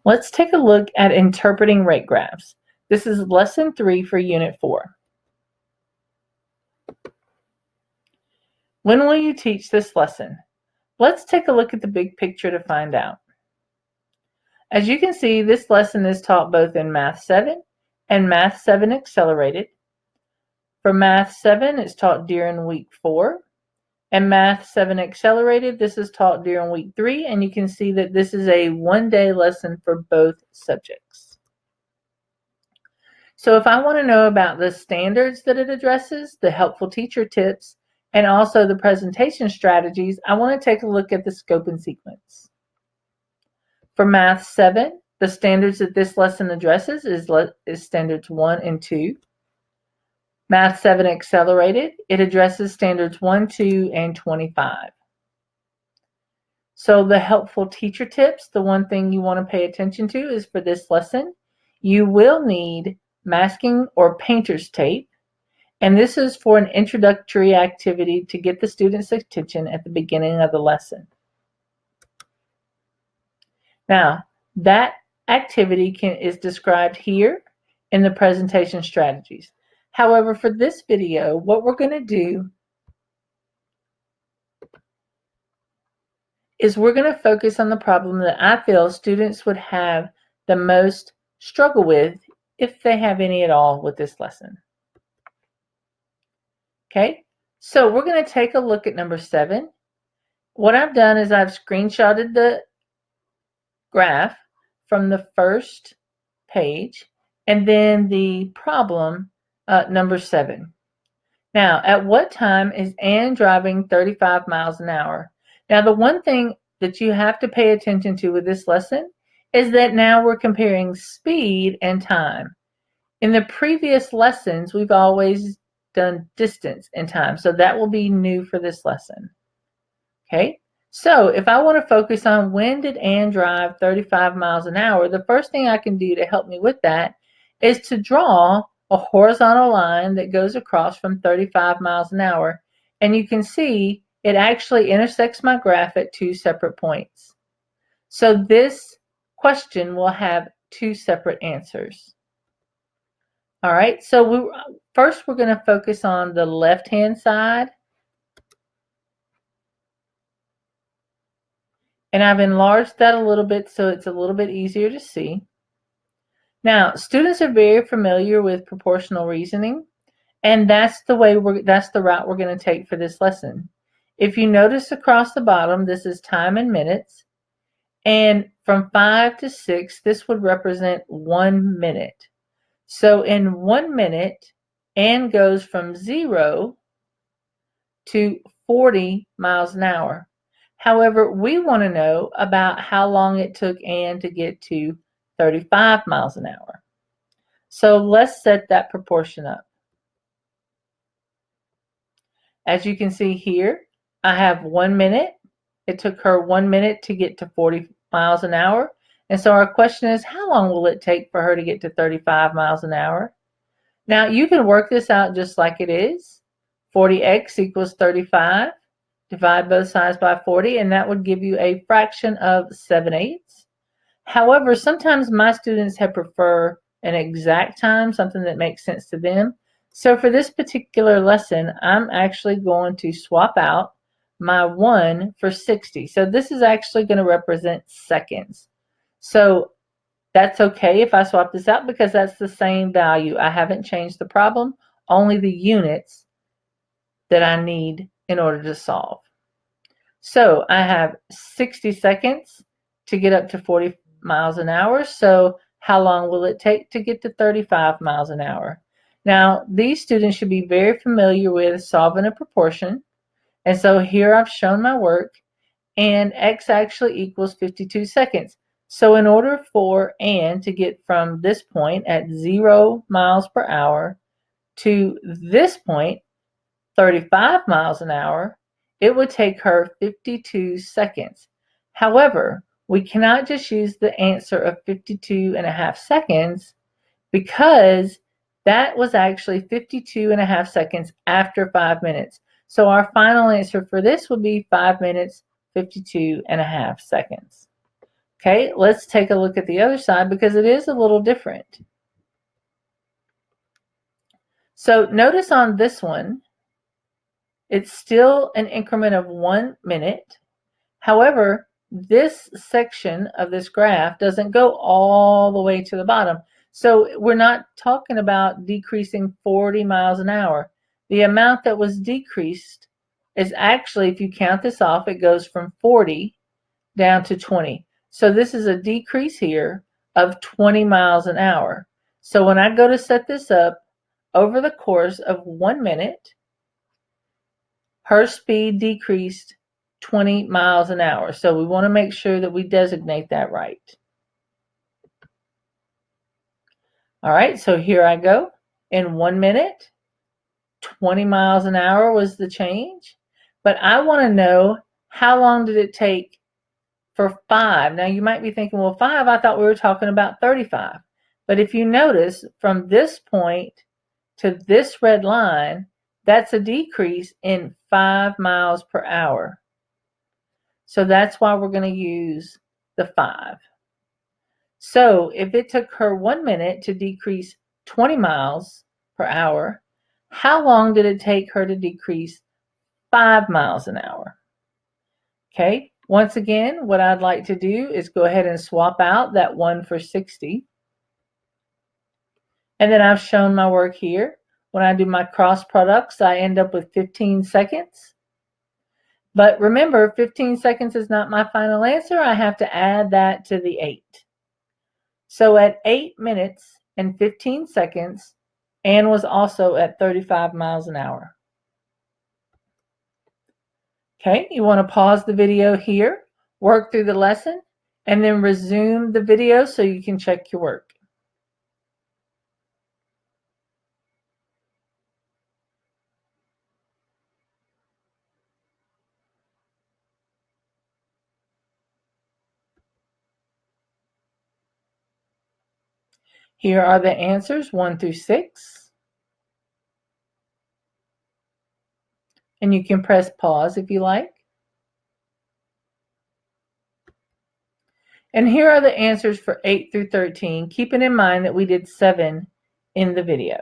Let's take a look at interpreting rate graphs. This is lesson 3 for unit 4. When will you teach this lesson? Let's take a look at the big picture to find out. As you can see, this lesson is taught both in Math 7 and Math 7 Accelerated. For Math 7, it's taught during week 4. And Math 7 Accelerated, this is taught during week 3, and you can see that this is a one-day lesson for both subjects. So if I want to know about the standards that it addresses, the helpful teacher tips, and also the presentation strategies, I want to take a look at the scope and sequence. For Math 7, the standards that this lesson addresses is standards 1 and 2. Math 7 Accelerated, it addresses standards 1, 2, and 25. So the helpful teacher tips, the one thing you want to pay attention to is for this lesson, you will need masking or painter's tape, and this is for an introductory activity to get the student's attention at the beginning of the lesson. Now, that activity is described here in the presentation strategies. However, for this video, what we're going to do is we're going to focus on the problem that I feel students would have the most struggle with, if they have any at all, with this lesson. Okay, so we're going to take a look at number 7. What I've done is I've screenshotted the graph from the first page and then the problem number 7. Now, at what time is Anne driving 35 miles an hour? Now, the one thing that you have to pay attention to with this lesson is that now we're comparing speed and time. In the previous lessons, we've always done distance and time, so that will be new for this lesson. Okay, so if I want to focus on when did Anne drive 35 miles an hour, the first thing I can do to help me with that is to draw a horizontal line that goes across from 35 miles an hour, and you can see it actually intersects my graph at 2 separate points. So this question will have 2 separate answers. All right, so first we're going to focus on the left-hand side. And I've enlarged that a little bit so it's a little bit easier to see. Now, students are very familiar with proportional reasoning, and that's the route we're going to take for this lesson. If you notice across the bottom, this is time in minutes, and from 5 to 6, this would represent 1 minute. So in 1 minute, Anne goes from 0 to 40 miles an hour. However, we want to know about how long it took Anne to get to 35 miles an hour. So let's set that proportion up. As you can see here, I have 1 minute. It took her 1 minute to get to 40 miles an hour. And so our question is, how long will it take for her to get to 35 miles an hour? Now, you can work this out just like it is. 40x equals 35. Divide both sides by 40, and that would give you a fraction of 7/8. However, sometimes my students have prefer an exact time, something that makes sense to them. So for this particular lesson, I'm actually going to swap out my 1 for 60. So this is actually going to represent seconds. So that's okay if I swap this out because that's the same value. I haven't changed the problem, only the units that I need in order to solve. So I have 60 seconds to get up to 40 miles an hour. So how long will it take to get to 35 miles an hour? Now, these students should be very familiar with solving a proportion. And so here I've shown my work, and x actually equals 52 seconds. So in order for Anne to get from this point at 0 miles per hour to this point, 35 miles an hour, it would take her 52 seconds. However, we cannot just use the answer of 52.5 seconds because that was actually 52.5 seconds after 5 minutes. So our final answer for this would be 5 minutes, 52.5 seconds. Okay, let's take a look at the other side because it is a little different. So notice on this one, it's still an increment of 1 minute. However, this section of this graph doesn't go all the way to the bottom. So we're not talking about decreasing 40 miles an hour. The amount that was decreased is actually, if you count this off, it goes from 40 down to 20. So this is a decrease here of 20 miles an hour. So when I go to set this up over the course of 1 minute, her speed decreased 20 miles an hour. So we want to make sure that we designate that right. All right, so here I go. In 1 minute, 20 miles an hour was the change. But I want to know, how long did it take for 5? Now you might be thinking, well, 5, I thought we were talking about 35. But if you notice, from this point to this red line, that's a decrease in 5 miles per hour. So that's why we're going to use the 5. So if it took her 1 minute to decrease 20 miles per hour, how long did it take her to decrease 5 miles an hour? Okay, once again, what I'd like to do is go ahead and swap out that 1 for 60. And then I've shown my work here. When I do my cross products, I end up with 15 seconds. But remember, 15 seconds is not my final answer. I have to add that to the 8. So at 8 minutes and 15 seconds, Anne was also at 35 miles an hour. Okay, you want to pause the video here, work through the lesson, and then resume the video so you can check your work. Here are the answers, 1 through 6. And you can press pause if you like. And here are the answers for 8 through 13, keeping in mind that we did 7 in the video.